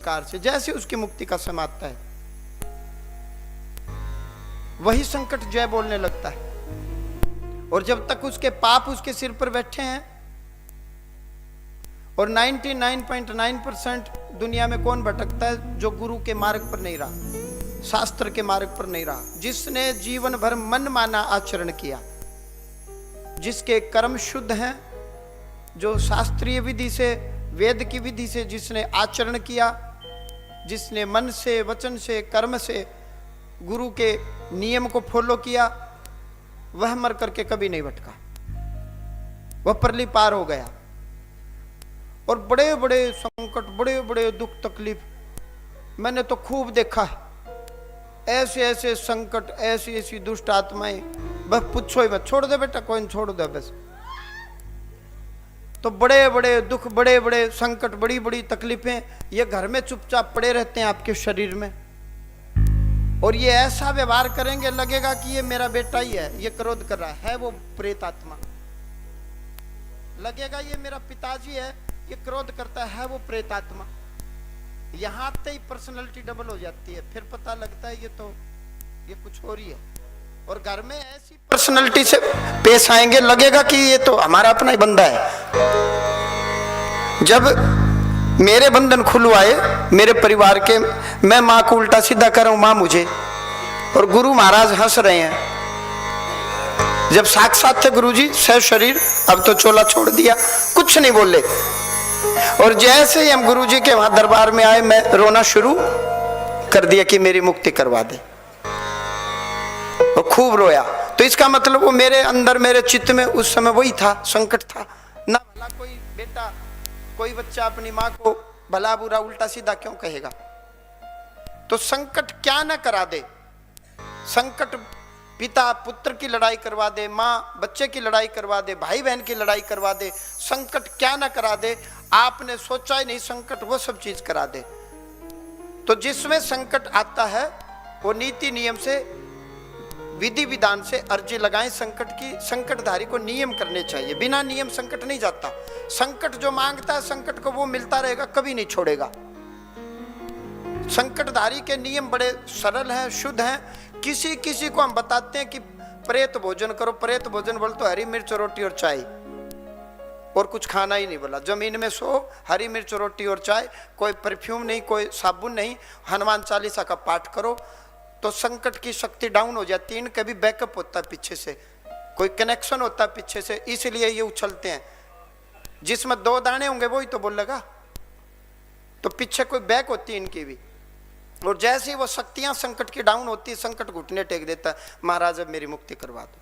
संस्कार से, जैसे उसकी मुक्ति का समय आता है वही संकट जय बोलने लगता है। और जब तक उसके पाप उसके सिर पर बैठे हैं, और 99.9% दुनिया में कौन भटकता है? जो गुरु के मार्ग पर नहीं रहा, शास्त्र के मार्ग पर नहीं रहा, जिसने जीवन भर मन माना आचरण किया, जिसके कर्म शुद्ध हैं, जो शास्त्रीय विधि से, वेद की विधि से जिसने आचरण किया, जिसने मन से, वचन से, कर्म से गुरु के नियम को फॉलो किया, वह मर करके कभी नहीं भटका, वह परली पार हो गया। और बड़े बड़े संकट, बड़े बड़े दुख तकलीफ मैंने तो खूब देखा है। ऐसे ऐसे संकट, ऐसी ऐसी दुष्ट आत्माएं, बस पूछो ही मत। छोड़ दे बेटा, कोई नहीं, छोड़ दे बस। तो बड़े बड़े दुख, बड़े बड़े संकट, बड़ी बड़ी तकलीफें ये घर में चुपचाप पड़े रहते हैं आपके शरीर में, और ये ऐसा व्यवहार करेंगे लगेगा कि ये मेरा बेटा ही है, ये क्रोध कर रहा है वो प्रेत आत्मा। लगेगा ये मेरा पिताजी है, ये क्रोध करता है वो प्रेत आत्मा। यहां आते ही पर्सनैलिटी डबल हो जाती है, फिर पता लगता है ये कुछ हो रही है। और घर में ऐसी पर्सनैलिटी से पेश आएंगे, लगेगा कि ये तो हमारा अपना ही बंदा है। जब मेरे बंधन खुलवाए मेरे परिवार के, मैं माँ को उल्टा सीधा कर रहा हूं, माँ मुझे, और गुरु महाराज हंस रहे हैं। जब साक्षात थे गुरुजी सह शरीर, अब तो चोला छोड़ दिया, कुछ नहीं बोले। और जैसे ही हम गुरुजी के वहां दरबार में आए, मैं रोना शुरू कर दिया कि मेरी मुक्ति करवा दे, और खूब रोया। तो इसका मतलब वो मेरे अंदर, मेरे चित्त में उस समय वही था, संकट था ना। भला कोई बेटा, कोई बच्चा अपनी माँ को भला बुरा उल्टा सीधा क्यों कहेगा? तो संकट क्या ना करा दे। संकट पिता पुत्र की लड़ाई करवा दे, माँ बच्चे की लड़ाई करवा दे, भाई बहन की लड़ाई करवा दे। संकट क्या ना करा दे, आपने सोचा ही नहीं, संकट वो सब चीज करा दे। तो जिसमें संकट आता है वो नीति नियम से, विधि विधान से अर्जी लगाएं संकट की। संकटधारी को नियम करने चाहिए, बिना नियम संकट नहीं जाता। संकट जो मांगता है संकट को वो मिलता रहेगा, कभी नहीं छोड़ेगा। संकटधारी के नियम बड़े सरल हैं, शुद्ध हैं। किसी किसी को हम बताते हैं कि प्रेत भोजन करो। प्रेत भोजन बोल तो हरी मिर्च रोटी और चाय, और कुछ खाना ही नहीं बोला। जमीन में सो, हरी मिर्च रोटी और चाय, कोई परफ्यूम नहीं, कोई साबुन नहीं, हनुमान चालीसा का पाठ करो, तो संकट की शक्ति डाउन हो जाती है। इनका भी बैकअप होता है पीछे से, कोई कनेक्शन होता है पीछे से, इसलिए ये उछलते हैं। जिसमें 2 दाने होंगे वही तो बोलेगा, तो पीछे कोई बैक होती है इनकी भी। और जैसे ही वो शक्तियां संकट की डाउन होती है, संकट घुटने टेक देता है, महाराज अब मेरी मुक्ति करवा दो।